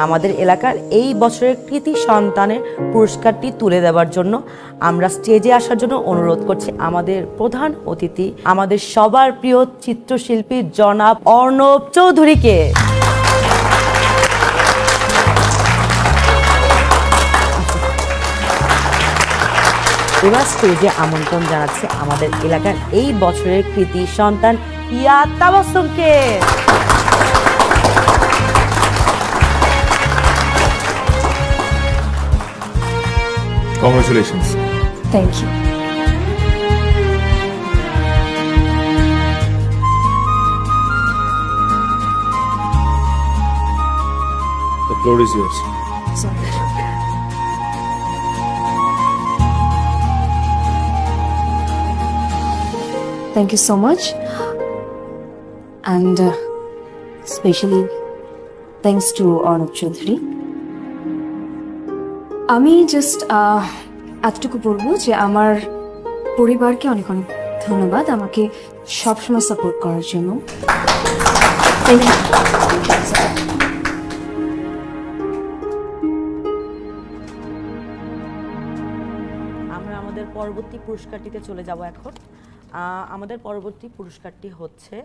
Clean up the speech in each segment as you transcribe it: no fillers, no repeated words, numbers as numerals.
আমাদের এলাকার এই বছরের কৃতি সন্তানের পুরস্কারটি তুলে দেওয়ার জন্য আমরা স্টেজে আসার জন্য অনুরোধ করছি আমাদের প্রধান অতিথি, আমাদের সবার প্রিয় চিত্রশিল্পী জনাব অর্ণব চৌধুরীকে। এবার স্টেজে আমন্ত্রণ জানাচ্ছে আমাদের এলাকার এই বছরের কৃতি সন্তান ইয়া তাবাসসুমকে। Congratulations. Thank you. The floor is yours. Sorry. Thank you so much. And especially thanks to Arnab Chaudhary. আমি জাস্ট এতটুকু বলবো যে আমার পরিবারকে অনেক অনেক ধন্যবাদ আমাকে সবসময় সাপোর্ট করার জন্য। Thank you. আমরা আমাদের পরবর্তী পুরস্কারটিতে চলে যাব এখন। আমাদের পরবর্তী পুরস্কারটি হচ্ছে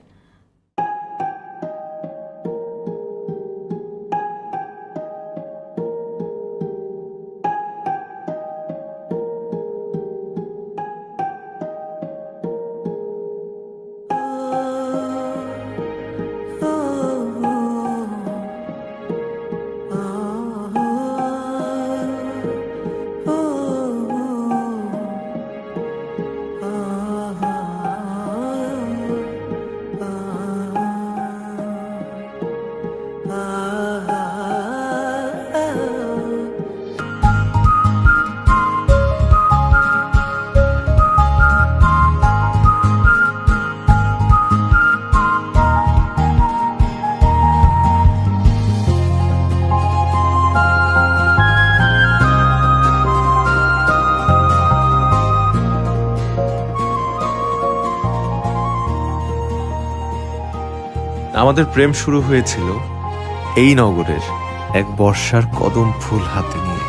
আমাদের প্রেম শুরু হয়েছিল এই নগরের এক বর্ষার কদম ফুল হাতে নিয়ে,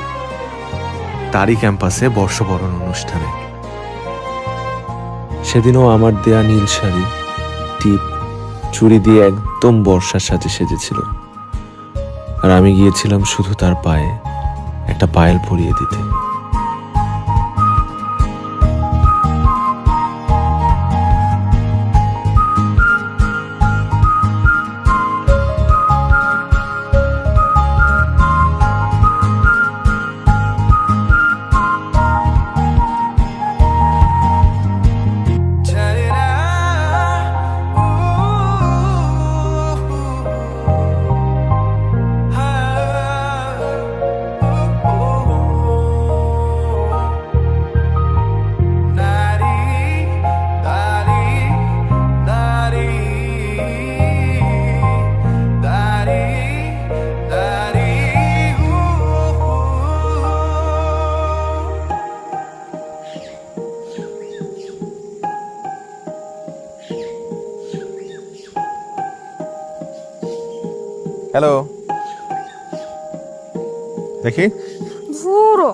তারই ক্যাম্পাসে বর্ষবরণ অনুষ্ঠানে। সেদিনও আমার দেয়া নীল শাড়ি, টিপ, চুড়ি দিয়ে একদম বর্ষার সাজে সেজেছিল, আর আমি গিয়েছিলাম শুধু তার পায়ে একটা পায়েল পরিয়ে দিতে। হ্যালো, দেখি পুরো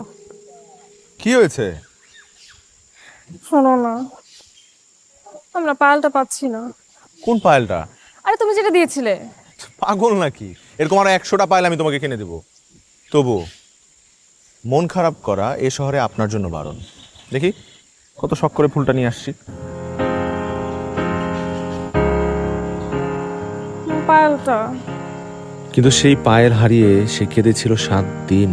কি হয়েছে? শোনো না, আমরা পায়েলটা পাচ্ছি না। কোন পায়েলটা? আরে তুমি যেটা দিয়েছিলে। পাগল নাকি? এরকম আরো 100টা পায়েল আমি তোমাকে কিনে দেবো। তবু মন খারাপ করা এ শহরে আপনার জন্য বারণ। দেখি কত শখ করে ফুলটা নিয়ে আসছি। পায়েলটা কিন্তু সেই পায়েল হারিয়ে সে কেঁদেছিল 7 দিন।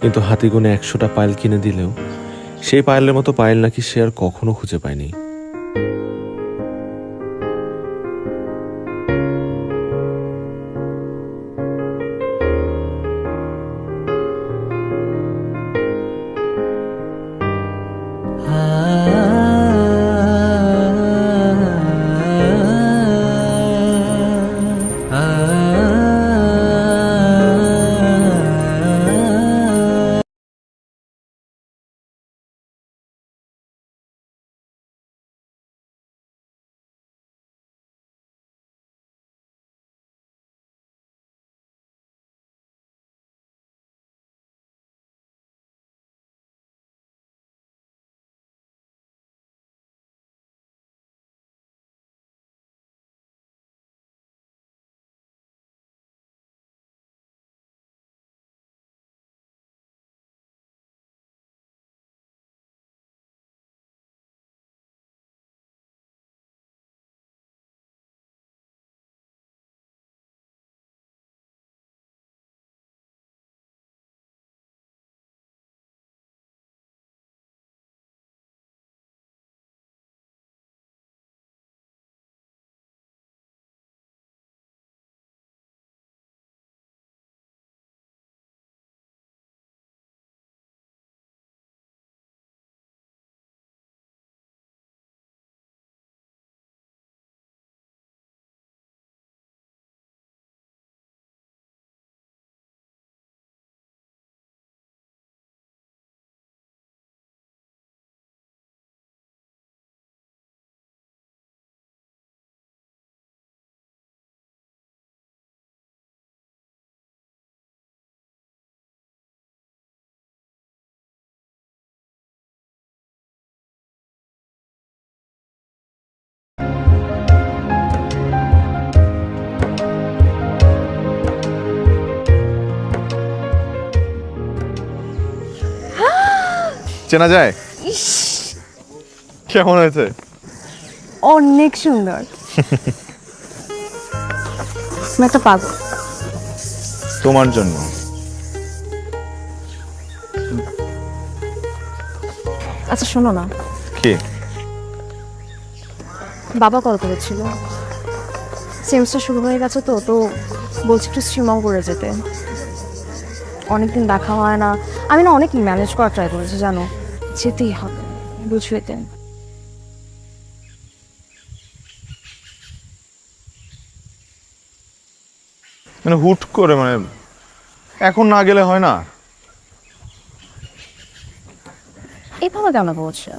কিন্তু হাতে গুনে 100টা পায়েল কিনে দিলেও সেই পায়েলের মতো পায়েল নাকি সে আর কখনো খুঁজে পায়নি। চেনা যায়? কেমন হয়েছে? অনেক সুন্দর। আমি একটা পাগল। তোমার জন্য। আচ্ছা শোনো না, কি? বাবা কল করেছিল, সেমিস্টার শুরু হয়ে গেছে তো তো বলছি একটু শ্রীমঙ্গলে যেতে। অনেকদিন দেখা হয় না, আমি না অনেক ম্যানেজ করা ট্রাই করেছি, জানো যেতেই হবে, বুঝবে। মানে হুট করে, মানে এখন না গেলে হয় না? এইভাবে কেন বলছো?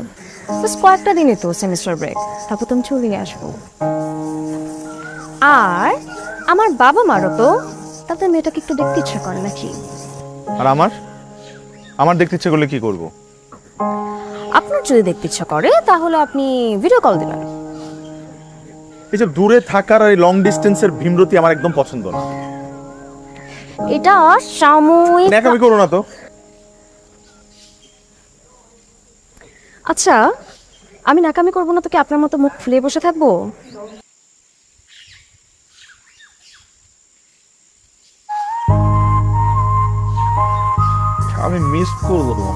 কয়েকটা দিনই তো সেমিস্টার ব্রেক, তারপর তুমি চলে আসবো। আর আমার বাবা মারও তো তাদের মেয়েটাকে একটু দেখতে ইচ্ছা করে নাকি? আর আমার দেখতে ইচ্ছে করলে কি করব? আপনার যদি দেখতে ইচ্ছা করে তাহলে আপনি ভিডিও কল দিবেন। এই যে দূরে থাকার আর লং ডিস্টেন্সের ভীমরতি আমার একদম পছন্দ না। এটা সাময়িক। ন্যাকামি করো না তো। আচ্ছা, আমি নাকামি করবো না তো কি আপনার মতো মুখ ফুলে বসে থাকবো? আমি মিস করবো।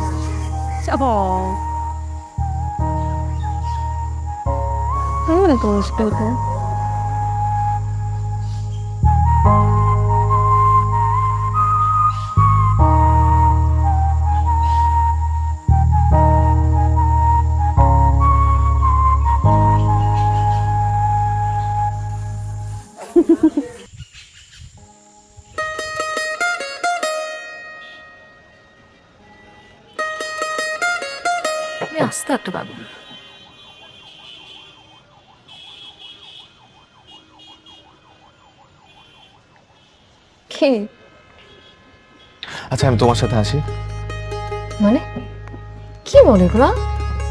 আস্তে একটা পাবো। কে? আচ্ছা আমি তোমার সাথে আসি। মানে কি বলে এগুলা?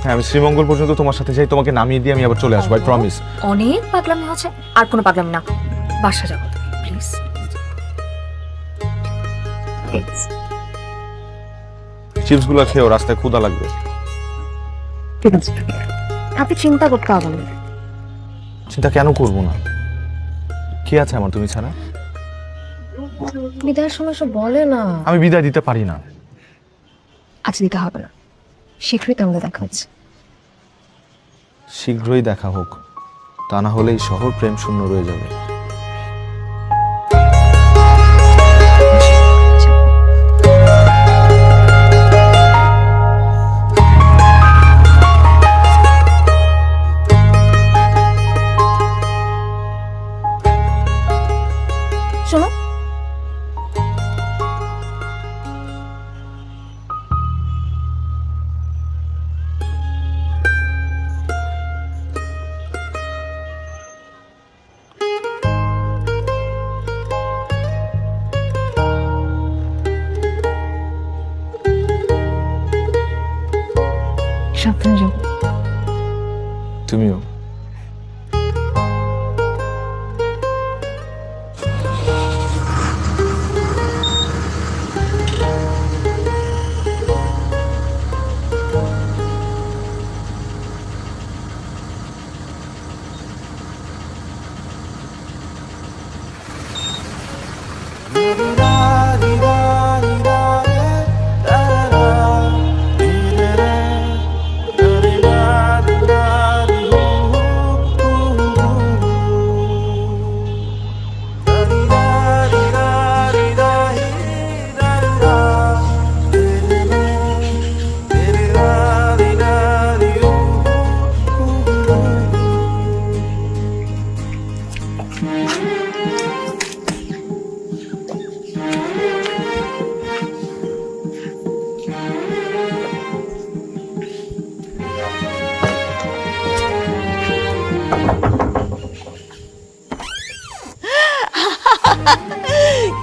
হ্যাঁ আমি শ্রীমঙ্গল পর্যন্ত তোমার সাথে যাই, তোমাকে নামিয়ে দিয়ে আমি আবার চলে আসবো, আই প্রমিস। অনেক পাগলামি হচ্ছে, আর কোনো পাগলামি না, বাসা যাবো প্লিজ। চিপস গুলো খেয়েও, রাস্তায় ক্ষুধা লাগবে। ঠিক আছে, আপনি চিন্তা করতে হবে না। চিন্তা কেন করবো না? কি আছে আমার তুমি ছাড়া? বিদায়ের সময় সব বলে না। আমি বিদায় দিতে পারি না। আজ দিতে হবে না, শীঘ্রই তো আমরা দেখা হচ্ছে। শীঘ্রই দেখা হোক, তা না হলে এই শহর প্রেম শূন্য রয়ে যাবে। শোনো, সাবধানে যাবো। তুমিও।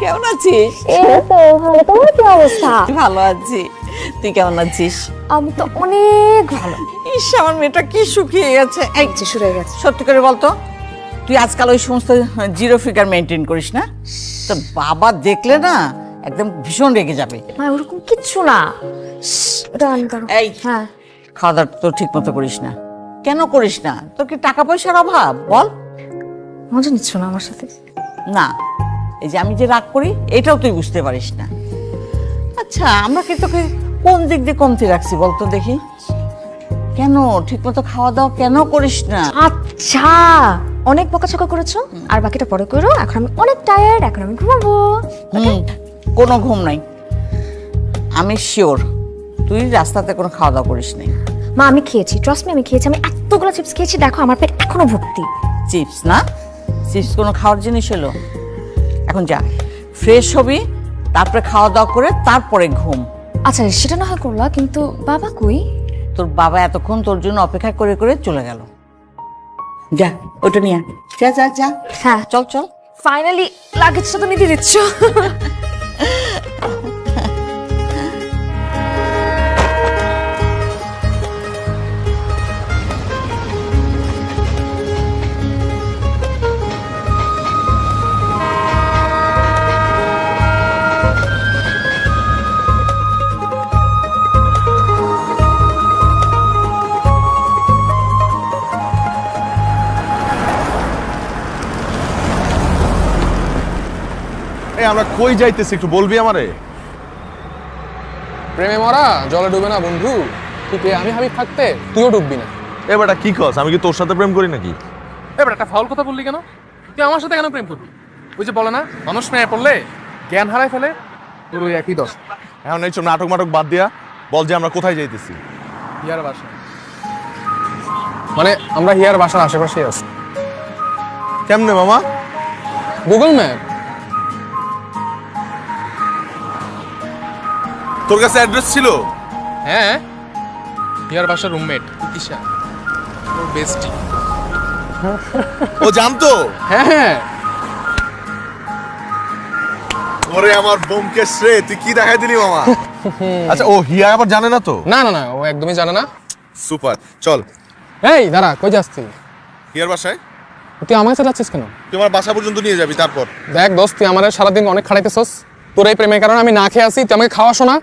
কেমন আছিস? এই তো ভালো, তোমার কি অবস্থা? ভালো আছি, তুই কেমন আছিস? আমি তো অনেক ভালো। ইস আমার মেয়েটা কি শুকিয়ে গেছে। এই শুরু হয়ে গেছে। সত্যি করে বলতো, তুই আজকাল ওই সমস্ত জিরো ফিগার মেনটেন করিস না? তোর বাবা দেখলে না একদম ভীষণ রেগে যাবে। মা ওরকম কিচ্ছু না। এটা অন করো। এই হ্যাঁ, খাওয়া দাওয়া তো ঠিক মতো করিস না। কেন করিস না? তোর কি টাকা পয়সার অভাব? বল। মজা নিচ্ছ না আমার সাথে? না, এই যে আমি যে রাগ করি এটাও তুই বুঝতে পারিস না। আচ্ছা, আমরা কি তোকে কোন দিক দিয়ে কমতি রাখছি বলতো দেখি? কেন ঠিক মতো খাওয়া দাওয়া কেন করিস না? আচ্ছা, অনেক বকাঝকা করেছো, আর বাকিটা পরে করো। এখন আমি অনেক টায়ার্ড, এখন আমি ঘুমাবো। কোনো ঘুম নাই। আমি শিওর তুই রাস্তাতে কোনো খাওয়া দাওয়া করিস নাই। মা আমি খেয়েছি, ট্রাস্ট মি, আমি খেয়েছি। আমি এতগুলো চিপস খেয়েছি, দেখো আমার পেট এখনো ভর্তি। চিপস না? চিপস কোনো খাওয়ার জিনিস হলো? এখন যা, ফ্রেশ হবি, তারপরে খাওয়া দাওয়া করে তারপরে ঘুম। আচ্ছা সেটা না হয় করলা, কিন্তু বাবা কই? তোর বাবা এতক্ষণ তোর জন্য অপেক্ষা করে করে চলে গেল। যা ওটা নিয়ে আয়। যা যা যা, হ্যাঁ চল চল। ফাইনালি লাগেজটা তো নিতে দিচ্ছ। এই আমরা কই যাইতেছি একটু বলবি আমারে? প্রেমে মরা জলে ডুবে না বন্ধু। ঠিক আমি হাবিব থাকতে তুইও ডুববি না। এ বেটা কি কস? আমি কি তোর সাথে প্রেম করি নাকি? এবার একটা ফাউল কথা বললি কেন? তুই আমার সাথে কেন প্রেম করবি? ওই যে বলে না, মানুষ মেয়ে পড়লে জ্ঞান হারায় ফেলে, তোর ওই একই দশ। এখন এইসব নাটক মাটক বাদ দিয়া বল যে আমরা কোথায় যাইতেছি। হিয়ার বাসা, মানে আমরা হিয়ার বাসার আশেপাশেই আছি। কেমনে মামা? Google map. তোর কাছে অ্যাড্রেস ছিল? হ্যাঁ, হিয়ার বাসার রুমমেট ইতিশা, ওর বেস্টি। ও জানতো? হ্যাঁ হ্যাঁ। ওরে আমার বোমকেশ রে, তুই কি দেখাই দিলি মামা? আচ্ছা, ও হিয়া আবার জানে না তো? না না না, ও একদমই জানে না। সুপার, চল। এই দাঁড়া, কই যাস তুই? হিয়ার বাসায়? তুই আমার কাছে যাচ্ছিস কেন? তুই আমার বাসা পর্যন্ত নিয়ে যাবি, তারপর দেখ দোস্ত, তুই আমার সারাদিন অনেক খাড়াইতেছস। তোর এই প্রেমের কারণে আমি না খেয়ে আসি, তুই আমাকে খাওয়াশো না।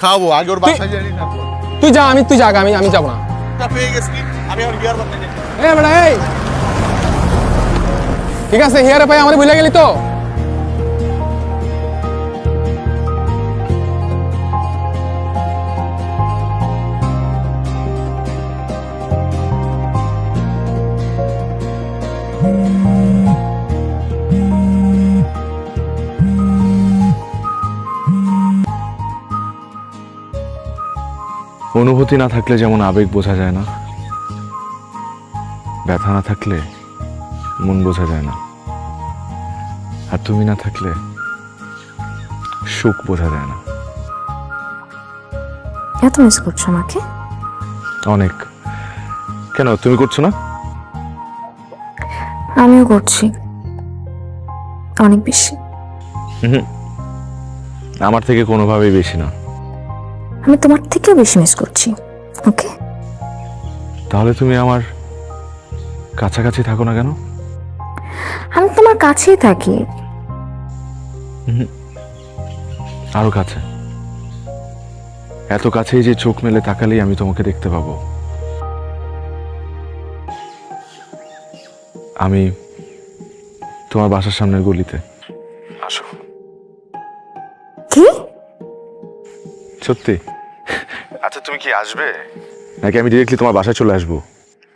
খাওয়াবো, আগে ওর বাসায় যাই তারপর। তুই যা, তুই যা, আমি যাবো না। তা পেয়ে গেছি, আমি আর হিয়ার বাসায় যাই। এই বেটা এই, ঠিক আছে হিয়ারে ভাই, আমারে ভুলে গেলি তো? অনুভূতি না থাকলে যেমন আবেগ বোঝা যায় না, ব্যথা না থাকলে মন বোঝা যায় না, আর তুমি না থাকলে সুখ বোঝা যায় না। এত মিস করছো আমাকে? অনেক। কেন, তুমি করছো না? আমিও করছি, অনেক বেশি। আমার থেকে কোনোভাবেই বেশি না। আমি তোমার থেকেও বেশি মিস করছি। ওকে, তাহলে তুমি আমার কাছাকাছি থাকো না কেন? আমি তোমার কাছেই থাকি। আরো কাছে, এত কাছেই যে চোখ মেলে তাকালেই আমি তোমাকে দেখতে পাবো। আমি তোমার বাসার সামনের গলিতে। আসো। কি? সত্যি? আচ্ছা, তুমি কি আসবে নাকি আমি ডিরেক্টলি তোমার বাসায় চলে আসবো?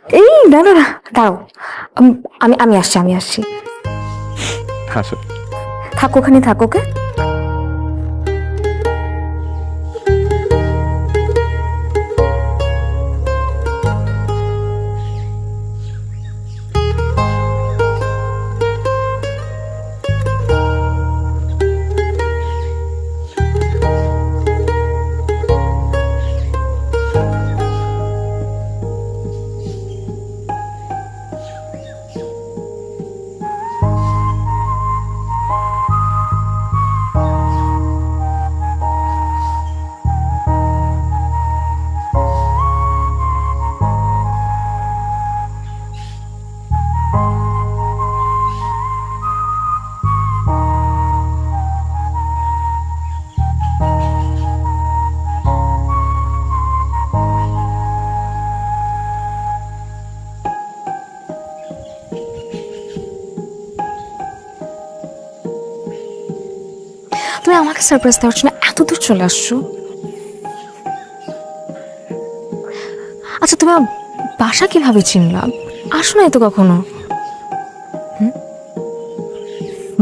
এই না না না, দাঁড়াও, আমি আসছি। আসো। থাকো, ওখানে থাকো। ওকে, আমাকে সারপ্রাইজ দেওয়ার জন্য এত দূর চলে আসছো? আচ্ছা তুমি আমার বাসা কিভাবে চিনলাম? আসো নাই তো কখনো।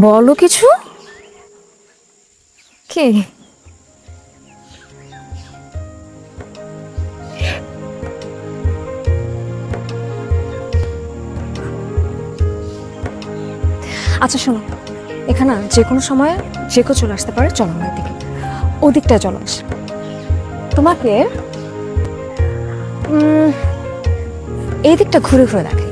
বলো কিছু। কে? আচ্ছা শোনো, এখানে যে কোনো সময় যে কেউ চলে আসতে পারে, চলো আমার দিকে, ওদিকটায় চলো আস। তোমাকে এই দিকটা ঘুরে ঘুরে দেখাই।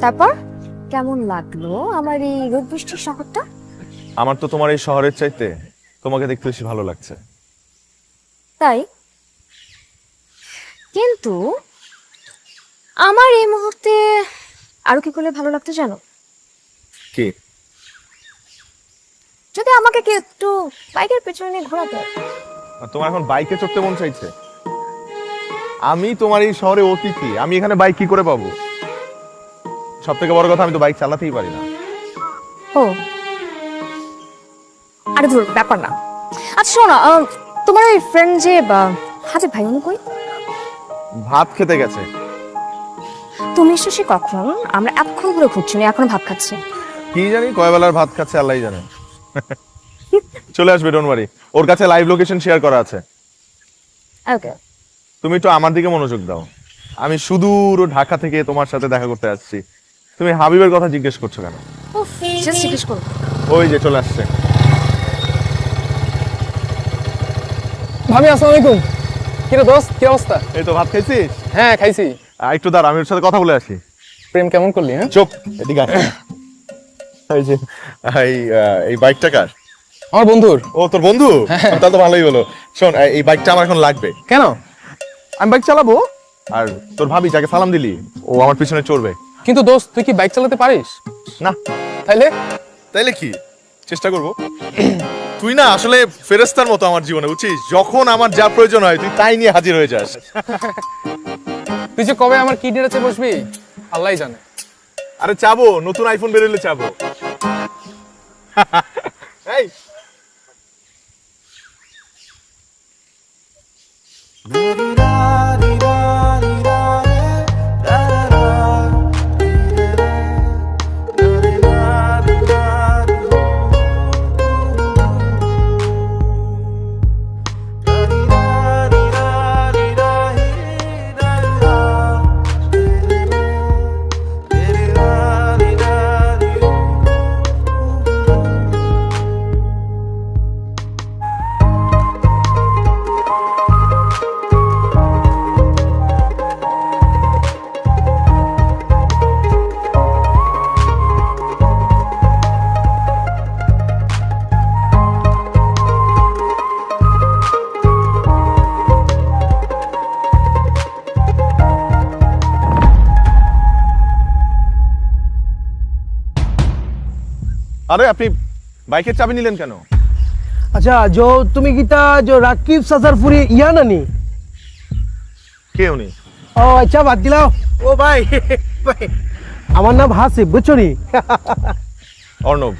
তারপর কেমন লাগলো আমার এই রোদ বৃষ্টির শহরটা? আমার তো তোমার এই শহরের চাইতে তোমাকে দেখতে বেশি ভালো লাগছে। তাই? কিন্তু আমার এই মুহূর্তে আরো কি করলে ভালো লাগতো জানো? কি? যদি আমাকে কি একটু বাইকের পেছনে নিয়ে ঘোরাতো। তোমার এখন বাইকে চড়তে মন চাইছে? আমি তোমার এই শহরে অতিথি, আমি এখানে বাইক কি করে পাবো? সব থেকে বড় কথা, আমি তো বাইক চালাতেই পারি না। ও আরে ধর, ব্যাপার না। আচ্ছা শোনো, তোমার ওই ফ্রেন্ড যে হাজির ভাই, উনি কই? ভাত খেতে গেছে। তুমি এসেছি কখন? আমরা এতক্ষণ ধরে খুঁজছি, এখনো ভাত খাচ্ছি। কি জানি কয় বেলার ভাত খাচ্ছে, আল্লাহই জানে। চলে আসবে, ডোন্ট ওয়ারি। ওর কাছে লাইভ লোকেশন শেয়ার করা আছে। ওকে, তুমি একটু আমার দিকে মনোযোগ দাও। আমি সুদূর ঢাকা থেকে তোমার সাথে দেখা করতে আসছি। তুমি হাবিবের কথা জিজ্ঞেস করছো কেন? জাস্ট জিজ্ঞেস করো। ওই যে চলে আসছে। ভাবি আসসালামু আলাইকুম। কি রে দোস্ত, কি অবস্থা? এই তো ভাত খাইছিস? হ্যাঁ খাইছি। একটু দাঁড়া, আমি ওর সাথে কথা বলে আসি। প্রেম কেমন করলি? হ্যাঁ চুপ, এদিকে আয়। এই যে এই বাইকটা কার? আমার বন্ধুর। ও তোর বন্ধু? তাহলে তো ভালোই হলো। শোন, এই বাইকটা আমার এখন লাগবে। কেন? আমি বাইক চালাবো, আর তোর ভাবি যাকে সালাম দিলি ও আমার পিছনে চড়বে। কিন্তু দোস্ত, তুই কি বাইক চালাতে পারিস? না। তাইলে? তাইলে কি, চেষ্টা করব। তুই না আসলে ফেরেশতার মতো আমার জীবনে, বুঝছিস? যখন আমার যা প্রয়োজন হয় তুই তাই নিয়ে হাজির হয়ে যাস। তুই যে কবে আমার কিডনির কাছে বসবি আল্লাহই জানে। আরে চাবো, নতুন আইফোন বেরোলে চাবো। এই আরে আপনি বাইকের চাবি নিলেন কেন? अच्छा जो तुम्ही गीता जो राकीब सजरपुरी या ना नी কে উনি? ओ अच्छा बात दिलाओ ओ भाई भाई আমার নাম হাসিব বুঝছো নি অর্ণব,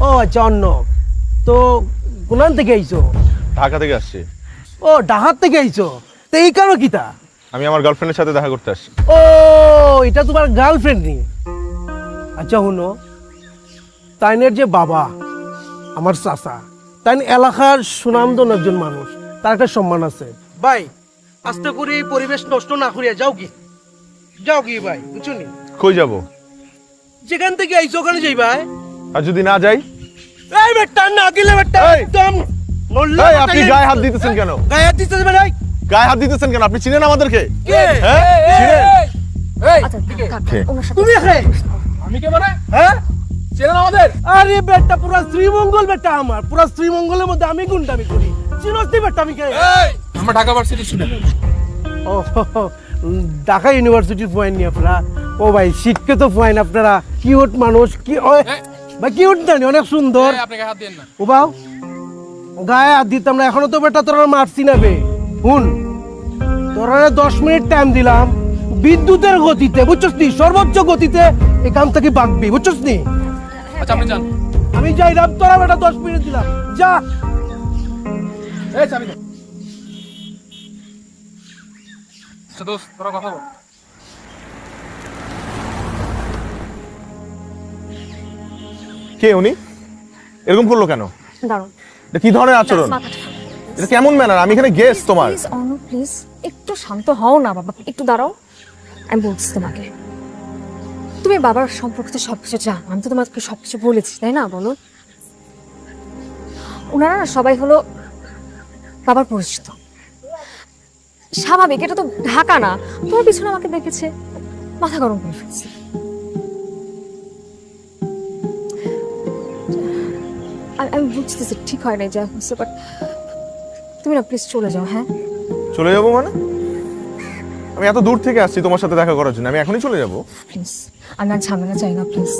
ও আচ্ছা অন্য তো কোনান থেকে আইছো ঢাকা থেকে আসছি। ও ঢাকার থেকে আইছো তো এই কারো কিতা আমি আমার গার্লফ্রেন্ডের সাথে দেখা করতে আসছি। ও এটা তোমার গার্লফ্রেন্ড নি আচ্ছা শুনো তাইনের যে বাবা আমার চাচা তাই এলাকার সুনামধন্য একজন মানুষ তার একটা সম্মান আছে ভাই আস্তে করে এই পরিবেশ নষ্ট না করিয়া যাও কি ভাই বুঝছো নি কই যাব? যেখান থেকে আইছো ওখানে যাই ভাই আর যদি না যাই? এই বেটা না গেলে বেটা এই! একদম নড়লে এই, আপনি গায়ে হাত দিতেছেন কেন? গায়ে হাত দিতেছে ভাই গায়ে হাত দিতেছেন কেন? আপনি চিনেন আমাদেরকে? কে হ্যাঁ চিনেন? এই আচ্ছা থাক, কে? ওনার সাথে তুমি কে আমি কে মানে হ্যাঁ চেনেন আমাদের? আরে বেটা পুরা শ্রীমঙ্গল বেটা আমার পুরা শ্রীমঙ্গলের মধ্যে আমি গুন্ডামি করি চিনস নি বেটা আমি কে এই আমরা ঢাকা ভার্সিটি স্টুডেন্ট। ও ঢাকা ইউনিভার্সিটির পয়েন্ট নিয়ে আপনারা ও ভাই শিক্ষিত পয়েন্ট আপনারা কিউট মানুষ কি ওই ভাই কিউট জানি অনেক সুন্দর এই আপনাকে হাত দেন না। ও বাও গায়ে হাত দিতাম না এখনো তো বেটা তোরা মারছি না বে হুন তোরা 10 মিনিট টাইম দিলাম বিদ্যুতের গতিতে বুঝছস নি সর্বোচ্চ গতিতে এখান থেকে বাগবি বুঝছস নি আচ্ছা আপনি যান। আমি যাই রাম তোরা বেটা 10 মিনিট দিলাম যা এই চাবি দে। আচ্ছা দোস্ত তোরা কথা বল। কে উনি? এরকম করলো কেন? দাঁড়াও এটা কি ধরনের আচরণ? এটা কেমন ম্যানার? আমি এখানে গেস্ট তোমার। প্লিজ অনু প্লিজ একটু শান্ত হও না বাবা একটু দাঁড়াও আমি বলছি তোমাকে তুমি বাবার সম্পর্কে তো সবকিছু জানো আমি তো তোমাকে সবকিছু বলেছি তাই না বলো ওনারা না সবাই হলো বাবার পরিচিত স্বাভাবিক এটা তো ঢাকা না তোমার পিছনে আমাকে দেখেছে মাথা গরম করে ফেলছে আমি বুঝতেছি ঠিক হয় না যা হচ্ছে বাট তুমি না প্লিজ চলে যাও হ্যাঁ চলে যাবো মানে? আমি এত দূর থেকে আসছি তোমার সাথে দেখা করার জন্য, আমি এখনই চলে যাব? প্লিজ আমি আর ঝামেলা চাই না প্লিজ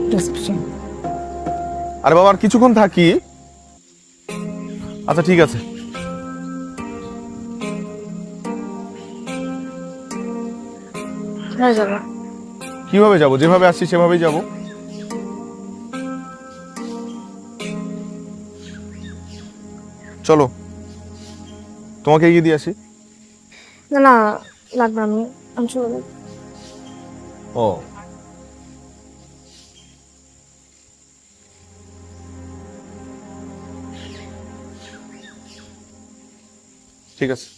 প্লিজ আরে বাবা আর কিছুক্ষণ থাকি। আচ্ছা ঠিক আছে। হ্যাঁ যাবো কিভাবে যাব? যেভাবে আসছি সেভাবেই যাব। চলো তোমাকে এগিয়ে দিয়ে আসি। না না লাগবে না, আমি চলে যাবো ও ঠিক আছে।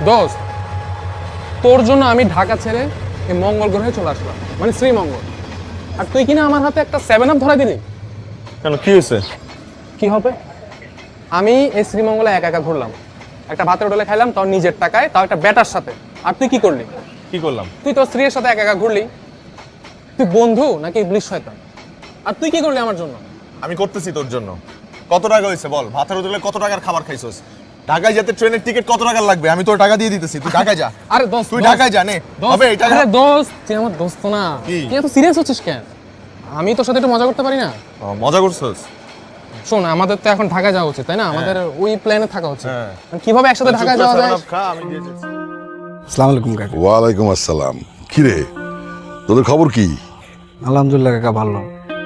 দোস্ত তোর জন্য আমি ঢাকা ছেড়ে এই মঙ্গল গ্রহে চলে আসলাম মানে শ্রীমঙ্গল আর তুই কিনা আমার হাতে একটা 7 আপ ধরা দিলি কেন কি হয়েছে? কি হবে আমি এই শ্রীমঙ্গলে একা একা ঘুরলাম একটা ভাতের হোটেলে খাইলাম তাও নিজের টাকায় তাও একটা বেটার সাথে আর তুই কি করলি কি করলাম? তুই তোর স্ত্রীর সাথে একা একা ঘুরলি তুই বন্ধু নাকি ইবলিশ শয়তান আর তুই কি করলি আমার জন্য আমি করতেছি তোর জন্য। কত টাকা হয়েছে বল? ভাতের হোটেলে কত টাকার খাবার খাইছস? ঢাকায় যেতে ট্রেনের টিকিট কত টাকা লাগবে? আমি তোর টাকা দিয়ে দিতেছি, তুই ঢাকায় যা। আরে দোস্ত তুই ঢাকায় যা নে হবে এই টাকা। আরে দোস্ত তুই আমার দোস্ত না কি? তুই এত সিরিয়াস হচ্ছিস কেন আমি তোর সাথে একটু মজা করতে পারি না মজা করছস? শোন আমাদের তো এখন ঢাকা যাওয়া উচিত তাই না, আমাদের ওই প্ল্যানে থাকা উচিত। হ্যাঁ। কিভাবে একসাথে ঢাকা যাওয়া যায়? খা, আমি দিয়ে যাচ্ছি। আসসালামু আলাইকুম কাকা। ওয়ালাইকুম আসসালাম। কিরে, তোদের খবর কি? আলহামদুলিল্লাহ কাকা, ভালো।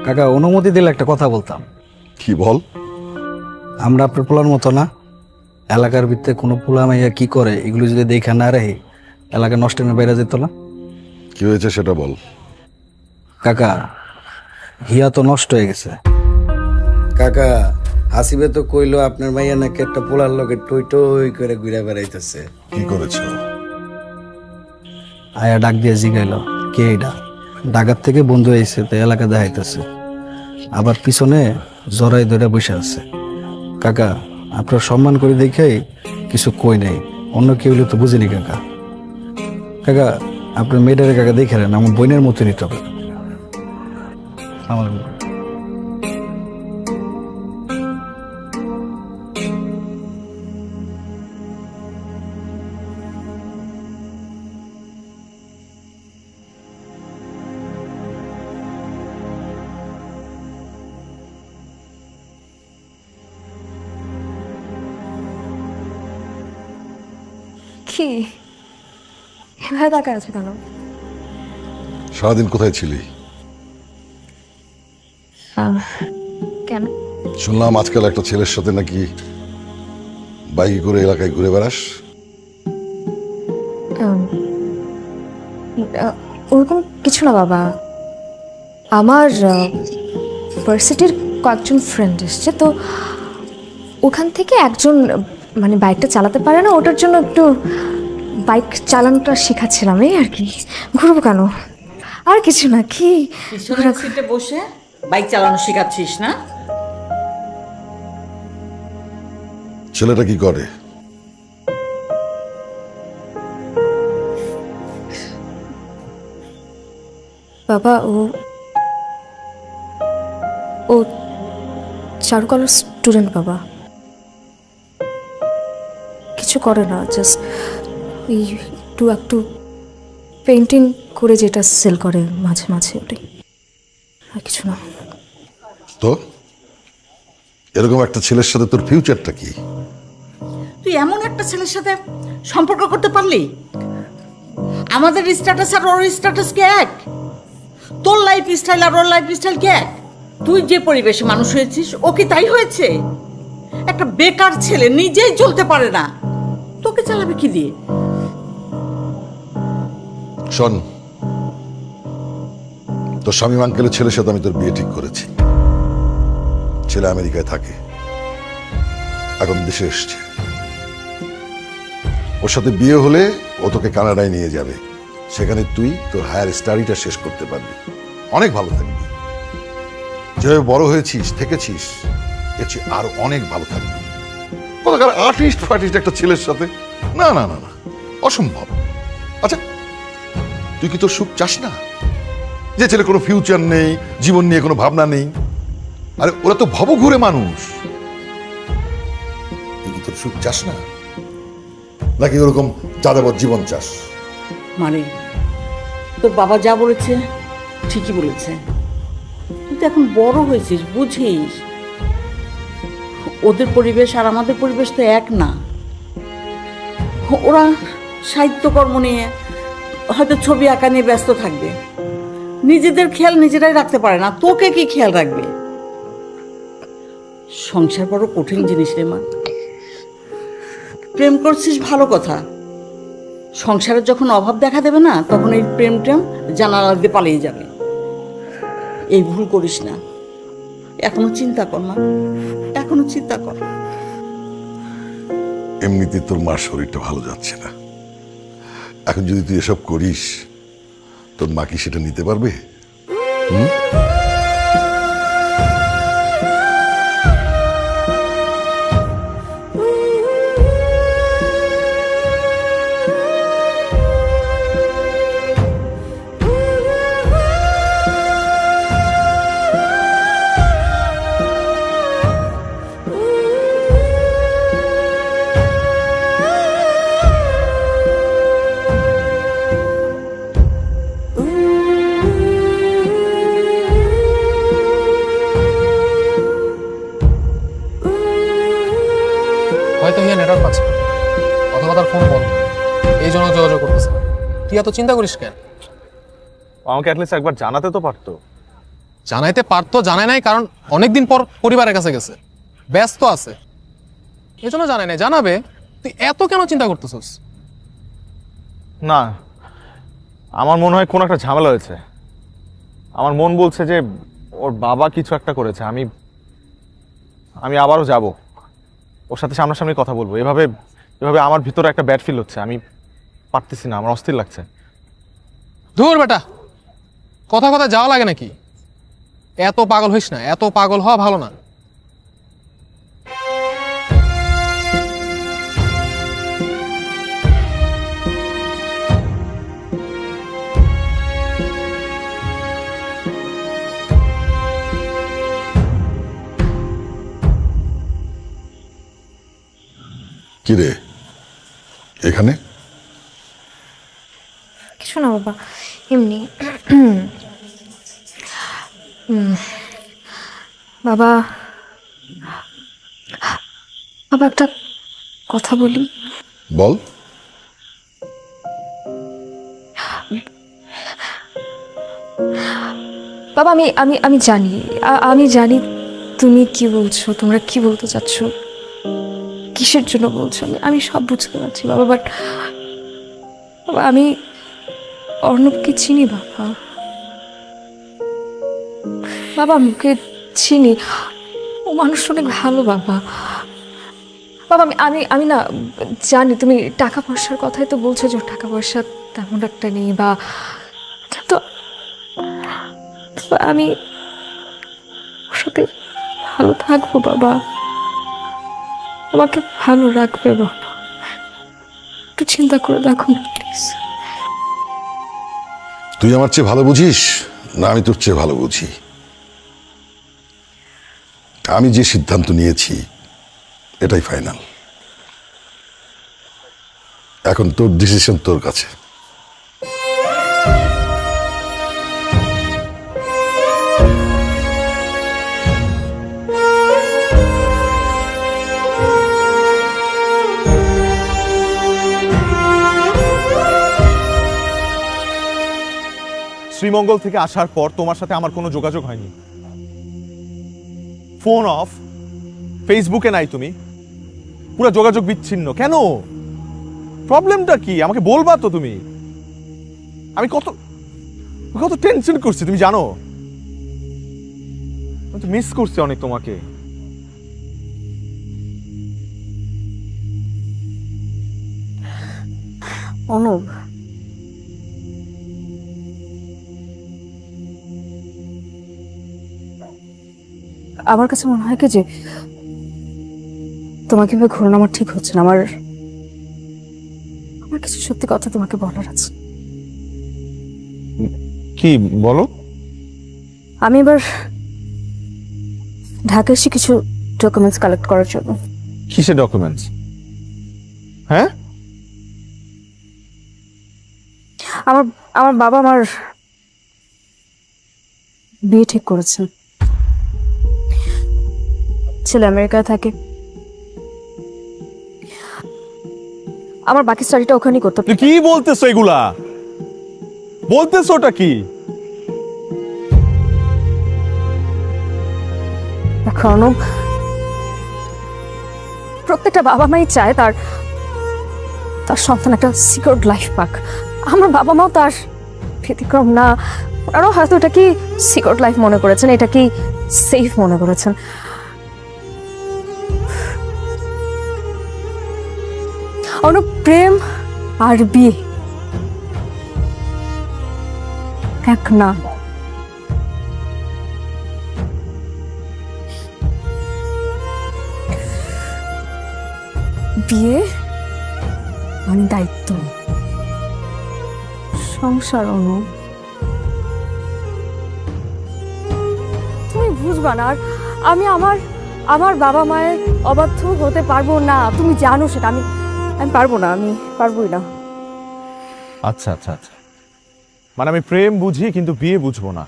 কাকা অনুমতি দিলে একটা কথা বলতাম। কি বল? আমরা আপনার পোলার মতো না, এলাকার ভিতরে কোনো পোলা মাইয়া কি করে এগুলো যদি দেখা না রাখে এলাকা নষ্ট না বেড়ে যেত না। কি হয়েছে সেটা বল। কাকা হিয়া তো নষ্ট হয়ে গেছে। কাকা হাসিবে তো কইলো আপনার মাইয়া নাকি একটা পোলার লগে টই টই করে ঘুরে বেড়াইতেছে। কি করেছ? আয়া ডাক দিয়ে জিগাইলো কে এটা, ঢাকার থেকে বন্ধু আইছে তো এলাকা দেখাইতেছে, আবার পিছনে জড়াই ধরে বসে আছে। কাকা আপনার সম্মান করে দেখে কিছু কই নাই, অন্য কেউ হলে তো বুঝিনি কাকা। কাকা আপনার মেয়েটারে কাকা দেখে নেন, আমার বোনের মতো নিতে হবে। আমার কি এভাবে তাকায় আছে কেন? সারাদিন কোথায় ছিলি? কেন? শুনলাম আজকাল একটা ছেলের সাথে নাকি বাইকে করে এলাকায় ঘুরে বেড়াস। ওরকম কিছু না বাবা, আমার ভার্সিটির কয়েকজন ফ্রেন্ড এসছে তো, ওখান থেকে একজন মানে বাইকটা চালাতে পারে না, ওটার জন্য একটু বাইক চালানোটা শেখাচ্ছিলাম এই আর কি। ঘুরবো কেন, আর কিছু না। কি পিছনের সিটে বসে বাইক চালানো শেখাচ্ছিস না? ছেলেটা কি করে? বাবা ও চারুকলার স্টুডেন্ট বাবা, কিছু করে না, জাস্ট ওই একটু পেন্টিং করে যেটা সেল করে মাঝে মাঝে, ওটাই, আর কিছু না। তো এরকম একটা ছেলের সাথে তোর ফিউচারটা কি? তুই এমন একটা ছেলের সাথে সম্পর্ক করতে পারলি? আমাদের স্ট্যাটাস আর ওর স্ট্যাটাস কি এক? তোর লাইফ স্টাইল আর ওর লাইফ স্টাইল কি এক? তুই যে পরিবেশে মানুষ হয়েছিস ও কি তাই হয়েছে? একটা বেকার ছেলে নিজেই চলতে পারে না, তোকে চালাবে কি দিয়ে? শোন, তোর স্বামী আঙ্কেলের ছেলের সাথে আমি তোর বিয়ে ঠিক করেছি। ছেলে আমেরিকায় থাকে, এখন দেশে এসছে। ওর সাথে বিয়ে হলে ও তোকে কানাডায় নিয়ে যাবে, সেখানে তুই তোর হায়ার স্টাডিটা শেষ করতে পারবি, অনেক ভালো থাকবি। যেভাবে বড় হয়েছিস থেকেছিস এর চেয়ে আরো অনেক ভালো থাকবি। কোথাকার আর্টিস্ট ফার্টিস্ট একটা ছেলের সাথে? না না না না, অসম্ভব। আচ্ছা তুই কি তোর সুখ চাস না? যে ছেলে কোনো ফিউচার নেই, জীবন নিয়ে কোনো ভাবনা নেই, আরে ওরা তো ভবঘুরে মানুষ। তুই কি তোর সুখ চাস না, নাকি ওরকম যাযাবর জীবন চাস? মানে তোর বাবা যা বলেছে ঠিকই বলেছে, তুই তো এখন বড় হয়েছিস, বুঝিস ওদের পরিবেশ আর আমাদের পরিবেশ তো এক না। ওরা সাহিত্যকর্ম নিয়ে হয়তো ছবি আঁকা নিয়ে ব্যস্ত থাকবে, নিজেদের খেয়াল নিজেরাই রাখতে পারে না, তোকে কি খেয়াল রাখবে? সংসার বড় কঠিন জিনিস রে মা। প্রেম করছিস ভালো কথা, সংসারের যখন অভাব দেখা দেবে না তখন এই প্রেম টেম জানালা দিয়ে পালিয়ে যাবে। এই ভুল করিস না, এখনো চিন্তা কর না, এখনো চিন্তা কর। এমনিতে তোর মার শরীরটা ভালো যাচ্ছে না, এখন যদি তুই এসব করিস তোর মা কি সেটা নিতে পারবে? নেটওয়ার্ক পাচ্ছে না, অথবা তার ফোন বন্ধ, এই জন্য যোগাযোগ করতেছে না। তুই এত চিন্তা করিস কেন? ও আমাকে অ্যাটলিস্ট একবার জানাতে তো পারতো। জানাইতে পারতো, জানায় নাই কারণ অনেকদিন পর পরিবারের কাছে গেছে, ব্যস্ত আছে, এই জন্য জানাই নাই। জানাবে, তুই এত কেন চিন্তা করতেছিস? না, আমার মনে হয় কোনো একটা ঝামেলা হয়েছে। আমার মন বলছে যে ওর বাবা কিছু একটা করেছে। আমি আবারও যাব, ওর সাথে সামনাসামনি কথা বলবো। এভাবে আমার ভিতরে একটা ব্যাড ফিল হচ্ছে, আমি পারতেছি না, আমার অস্থির লাগছে। ধুর বেটা, কথা কথা যাওয়া লাগে নাকি? এত পাগল হইস না, এত পাগল হওয়া ভালো না। কিরে এখানে? কিছু না বাবা, এমনি। বাবা, বাবা একটা কথা বলি। বল। বাবা, আমি আমি আমি জানি, আমি জানি তুমি কি বলছো, তোমরা কি বলতে চাচ্ছ, কিসের জন্য বলছো, আমি সব বুঝতে পারছি বাবা। বাট বাবা, আমি অর্ণবকে চিনি বাবা। বাবা, আমি ওকে চিনি, ও মানুষ অনেক ভালো বাবা। বাবা, আমি আমি না জানি তুমি টাকা পয়সার কথাই তো বলছো যে ওর টাকা পয়সা তেমন একটা নেই বা, তো আমি ওর সাথে ভালো থাকবো বাবা, আমাকে ভালো রাখবে বাবা। একটু চিন্তা করে দেখো না প্লিজ। তুই আমার চেয়ে ভালো বুঝিস না আমি তোর চেয়ে ভালো বুঝি? আমি যে সিদ্ধান্ত নিয়েছি এটাই ফাইনাল। এখন তোর ডিসিশন তোর কাছে। শ্রীমঙ্গল থেকে আসার পর তোমার সাথে আমার কোনো যোগাযোগ হয়নি। ফোন অফ, ফেসবুকে নাই তুমি, পুরো যোগাযোগ বিচ্ছিন্ন। কেন? প্রবলেমটা কি আমাকে বলবা তো তুমি। আমি কত কত টেনশন করছি তুমি জানো। আমি তো মিস করছি অনেক তোমাকে। অনুপ, আমার কাছে মনে হয় কি যে তোমাকে ভেবে ঘোরানো আমার ঠিক হচ্ছে না। আমার কিছু সত্যি কথা তোমাকে বলার আছে। কি বলো? আমি এবার ঢাকা এসে কিছু ডকুমেন্টস কালেক্ট করার জন্য। কিসের ডকুমেন্টস? হ্যাঁ, আমার বাবা আমার বিয়ে ঠিক করেছেন। ছেলে আমেরিকায় থাকে, আমার বাকি স্টাডিটা ওখানেই করতে। তুই কি বলতেছো এগুলা? বলতেছো ওটা কি? দেখো অনুপ, প্রত্যেকটা বাবা মাই চায় তার সন্তান একটা সিকিউর লাইফ পাক। আমার বাবা মাও তার ব্যতিক্রম না। ওনারাও হয়তো এটা কি সিকিউর লাইফ মনে করেছেন, এটা কি সেফ মনে করেছেন। অনুপ, প্রেম আর বিয়ে এক না। বিয়ে মানে দায়িত্ব, সংসার। অনু, তুমি বুঝবা না। আর আমি আমার বাবা মায়ের অবাধ্য হতে পারবো না, তুমি জানো সেটা। আমি পারবো না, আমি পারবোই না। আচ্ছা আচ্ছা আচ্ছা, মানে আমি প্রেম বুঝি কিন্তু বিয়ে বুঝবো না।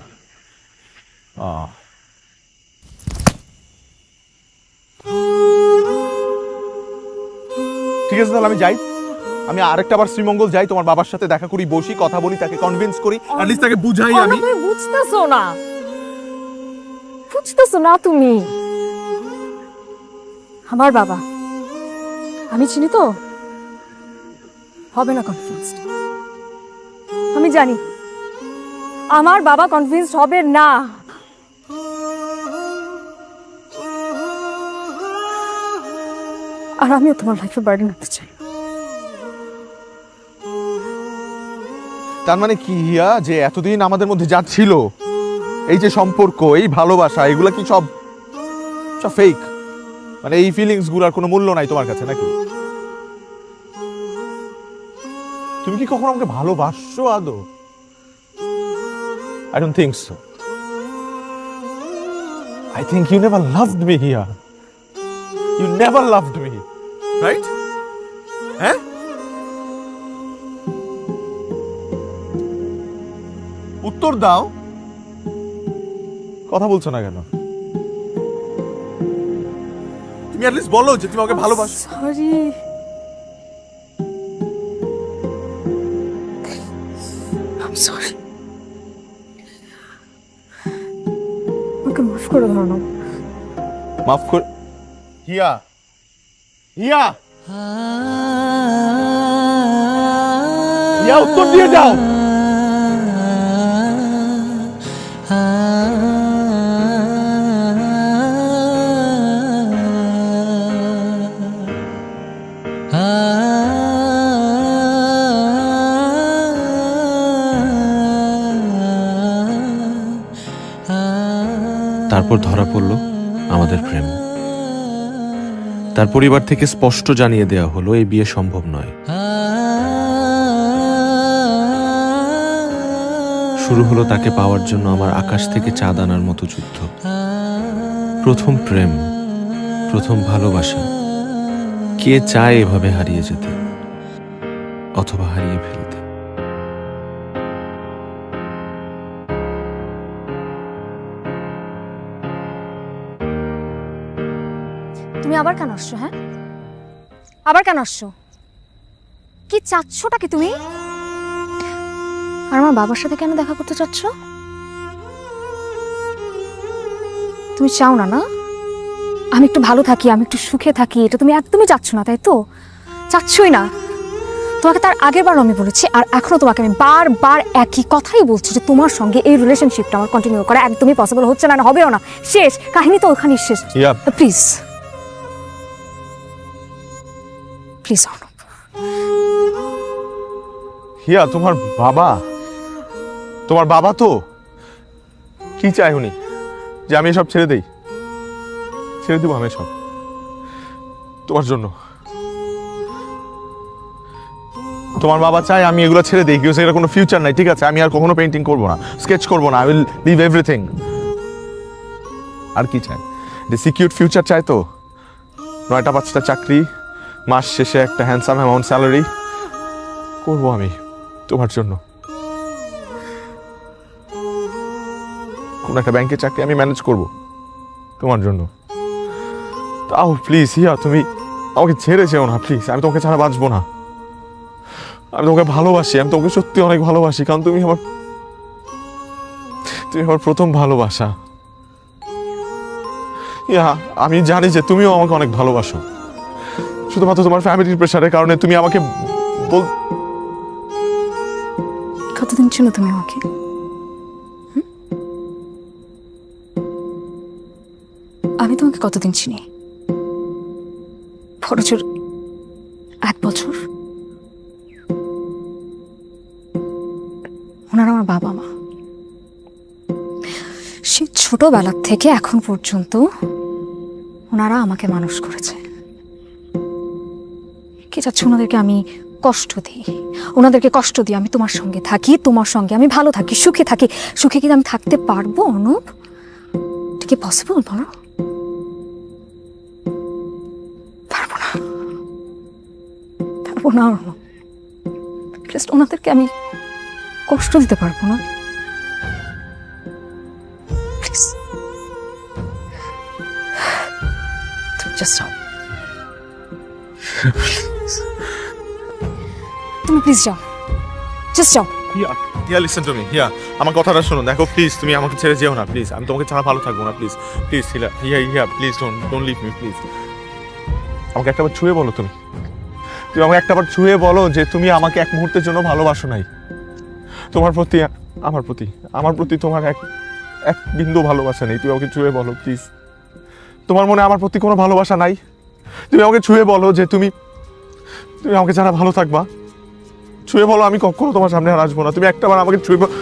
ঠিক আছে তাহলে আমি যাই, আমি আরেকটা বার শ্রীমঙ্গল যাই, তোমার বাবার সাথে দেখা করি, বসি, কথা বলি, তাকে কনভিন্স করি, অ্যাটলিস্ট তাকে বুঝাই আমি। তুমি বুঝতেছো না, বুঝতেছো না তুমি। আমার বাবা আমি চিনি তো, হবে না কনভিন্সড। আমি জানি আমার বাবা কনভিন্সড হবে না। আর আমিও তোমার লাইফে বার্ডেন হতে চাই। তার মানে কি হিয়া, যে এতদিন আমাদের মধ্যে যা ছিল, এই যে সম্পর্ক, এই ভালোবাসা, এগুলা কি সব সব ফেক? মানে এই ফিলিংস গুলার কোনো মূল্য নাই তোমার কাছে নাকি? তুমি কি কখনো আমাকে ভালোবাসছো আদৌ? I don't think so. I think you never loved me here. You never loved me, right? হ্যাঁ? উত্তর দাও, কথা বলছো না কেন? তুমি অ্যাটলিস্ট বলো যে তুমি আমাকে ভালোবাসো। Sorry, I am sorry. আমাকে মাফ করে দাও না। মাফ কর হিয়া, হিয়া, হিয়া উত্তর দিয়ে যাও। তারপর ধরা পড়ল আমাদের প্রেম। তার পরিবার থেকে স্পষ্ট জানিয়ে দেওয়া হলো এই বিয়ে সম্ভব নয়। শুরু হলো তাকে পাওয়ার জন্য আমার আকাশ থেকে চাঁদ আনার মতো যুদ্ধ। প্রথম প্রেম, প্রথম ভালোবাসা, কে চায় এভাবে হারিয়ে যেতে অথবা হারিয়ে ফেলতে? তুমি আবার কেন আসছো? হ্যাঁ, আবার কেন আসছো? কি চাচ্ছোটা কি তুমি? আর আমার বাবার সাথে কেন দেখা করতে চাচ্ছ? তুমি চাও না না আমি একটু ভালো থাকি, আমি একটু সুখে থাকি, এটা তুমি একদমই চাচ্ছ না, তাই তো? চাচ্ছই না। তোমাকে তার আগের বার আমি বলেছি, আর এখনো তোমাকে আমি বারবার একই কথাই বলছি যে তোমার সঙ্গে এই রিলেশনশিপটা আমার কন্টিনিউ করা একদমই পসিবল হচ্ছে না, হবেও না। শেষ কাহিনী তো ওখানেই শেষ। Please please Arnab. হিয়া, তোমার বাবা তো কি চায় উনি? যে আমি এসব ছেড়ে দেই? ছেড়ে দিব আমি সব তোমার জন্য? তোমার বাবা চায় আমি এগুলো ছেড়ে দিই, কিন্তু এটা কোনো ফিউচার নাই। ঠিক আছে, আমি আর কখনো পেইন্টিং করবো না, স্কেচ করবো না, আই উইল লিভ এভরিথিং। আর কি চায়? সিকিউর ফিউচার চায় তো? 9টা 5টা চাকরি, মাস শেষে একটা হ্যান্ডসাম অ্যামাউন্ট স্যালারি করবো আমি তোমার জন্য। কোন একটা ব্যাংকে চাকরি আমি ম্যানেজ করব তোমার জন্য। তাও প্লিজ হিয়া, তুমি আমাকে ছেড়ে যেও না প্লিজ। আমি তোমাকে ছাড়া বাঁচবো না। আমি তোমাকে ভালোবাসি, আমি তোমাকে সত্যি অনেক ভালোবাসি, কারণ তুমি আমার প্রথম ভালোবাসা। ইয়া, আমি জানি যে তুমিও আমাকে অনেক ভালোবাসো, শুধুমাত্র তোমার ফ্যামিলির প্রেশারের কারণে তুমি আমাকে কতদিন চিনো তুমি আমাকে? আমি তোমাকে কতদিন চিনি? বছর 1 বছর। ওনারা আমার বাবা মা। সে ছোটবেলা থেকে এখন পর্যন্ত ওনারা আমাকে মানুষ করেছে। কি চাচ্ছ? ওনাদেরকে আমি কষ্ট দিই, ওনাদেরকে কষ্ট দিই আমি তোমার সঙ্গে থাকি, তোমার সঙ্গে আমি ভালো থাকি, সুখে থাকি। সুখে কি আমি থাকতে পারবো অনুপ? এটা কি পসিবল বলো? পারবো না, পারবো না অনুপ। জাস্ট ওনাদেরকে আমি কষ্ট দিতে পারবো না। প্লিজ তুমি জাস্ট যাও। তুমি প্লিজ যাও, জাস্ট যাও। হিয়া লিসেন টু মি, হিয়া আমার কথাটা শোনো। দেখো প্লিজ, তুমি আমাকে ছেড়ে যেও না প্লিজ। আমি তোমাকে ছাড়া ভালো থাকবো না please. Please Hiya Hiya please don't leave me please. আমাকে একটাবার ছুঁয়ে বলো, তুমি আমাকে একটাবার ছুঁয়ে বলো যে তুমি আমাকে এক মুহূর্তের জন্য ভালোবাসো নাই। তোমার প্রতি আমার প্রতি তোমার এক বিন্দু ভালোবাসা নেই। তুমি আমাকে ছুঁয়ে বলো প্লিজ। তোমার মনে আমার প্রতি কোনো ভালোবাসা নাই? তুমি আমাকে ছুঁয়ে বলো যে তুমি আমাকে ছাড়া ভালো থাকবা। ছুঁয়ে বলো, আমি কখনো তোমার সামনে আর আসবো না। তুমি একটাবার আমাকে ছুঁয়ে বলো।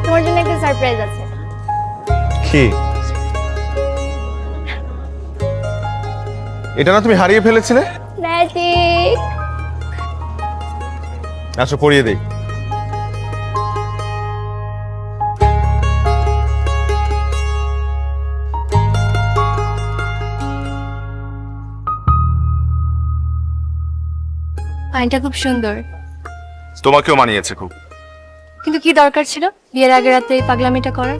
তোমার জন্য একটা সারপ্রাইজ আছে। কি? এটা না তুমি হারিয়ে ফেলেছিলে? ম্যাজিক। আচ্ছা, পরিয়ে দেই। পানিটা খুব সুন্দর, তোমাকেও মানিয়েছে খুব। কিন্তু কি দরকার ছিল বিয়ের আগে রাতে এই পাগলামিটা করার?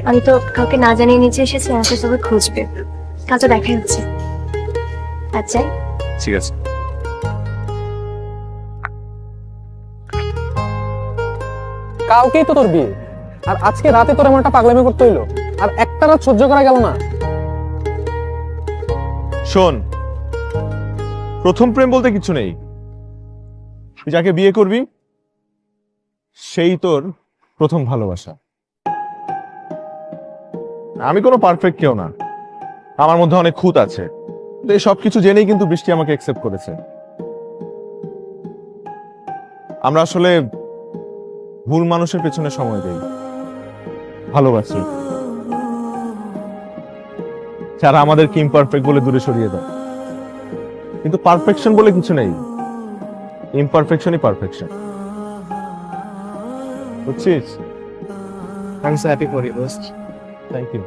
আমি তো কাউকে না জানিয়ে নিচে এসেছি, আমাকে সবাই খুঁজবে। কাজটা দেখাই হচ্ছে। আচ্ছা ঠিক আছে। কালকেই তো তোর বিয়ে, আর আজকে রাতে তোর এমন একটা পাগলামি করতে হইলো, আর একটা রাত সহ্য করা গেল না? শোন, প্রথম প্রেম বলতে কিছু নেই। তুই যাকে বিয়ে করবি সেই তোর প্রথম ভালোবাসা। আমি কোনো পারফেক্ট কেউ না, আমার মধ্যে অনেক খুঁত আছে। এই সবকিছু জেনেই কিন্তু বৃষ্টি আমাকে অ্যাকসেপ্ট করেছে। আমরা আসলে ভুল মানুষের পেছনে সময় দেই, ভালোবাসি, যারা আমাদেরকে ইমপারফেক্ট বলে দূরে সরিয়ে দেয়। কিন্তু পারফেকশন বলে কিছু নেই, ইমপারফেকশনই পারফেকশন। বুঝছিস? I'm so happy for you, boss. Thank you.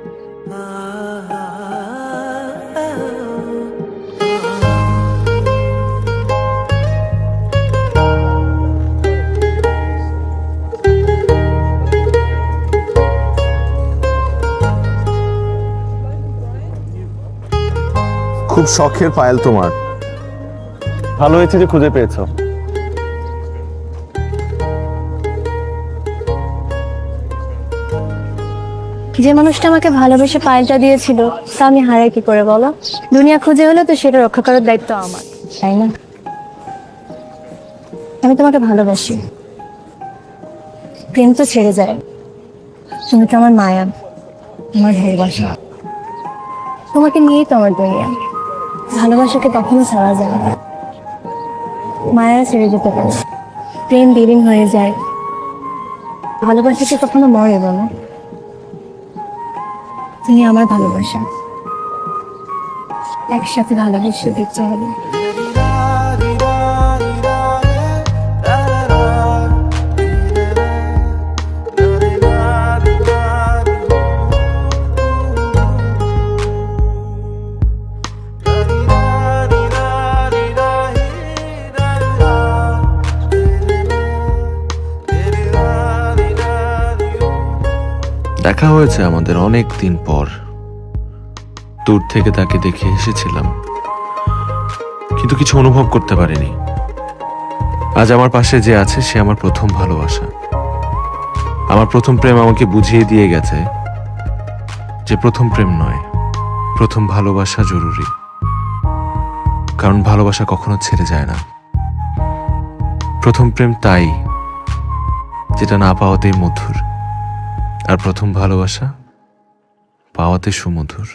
শখের পায়েল তোমার। ভালো হয়েছে যে খুঁজে পেয়েছো। যে মানুষটা আমাকে ভালোবেসে পায়েলটা দিয়েছিল তা আমি হারাই কি করে বলো? দুনিয়া খুঁজে হলে তো সেটা রক্ষা করার দায়িত্ব আমার, তাই না? আমি তোমাকে ভালোবাসি। প্রেম তো ছেড়ে যায়, তুমি তো আমার মায়া, আমার ভালোবাসা। তোমাকে নিয়েই তো আমার দুনিয়া। ভালোবাসাকে কখনো ছাড়া যায় না, মায়া ছেড়ে যেতে পারে, প্রেম বিলীন হয়ে যায়, ভালোবাসাকে কখনো মরে বলো। তুমি আমার ভালোবাসা, একসাথে ভালোবেসে দেখতে হবে। দেখা হয়েছে আমাদের অনেক দিন পর। দূর থেকে তাকে দেখে এসেছিলাম, কিন্তু কিছু অনুভব করতে পারিনি। আজ আমার পাশে যে আছে সে আমার প্রথম ভালোবাসা। আমার প্রথম প্রেম আমাকে বুঝিয়ে দিয়ে গেছে যে প্রথম প্রেম নয়, প্রথম ভালোবাসা জরুরি। কারণ ভালোবাসা কখনো ছেড়ে যায় না। প্রথম প্রেম তাই যেটা না পাওয়াতেই মধুর, আর প্রথম ভালোবাসা পাওয়াতে সুমধুর।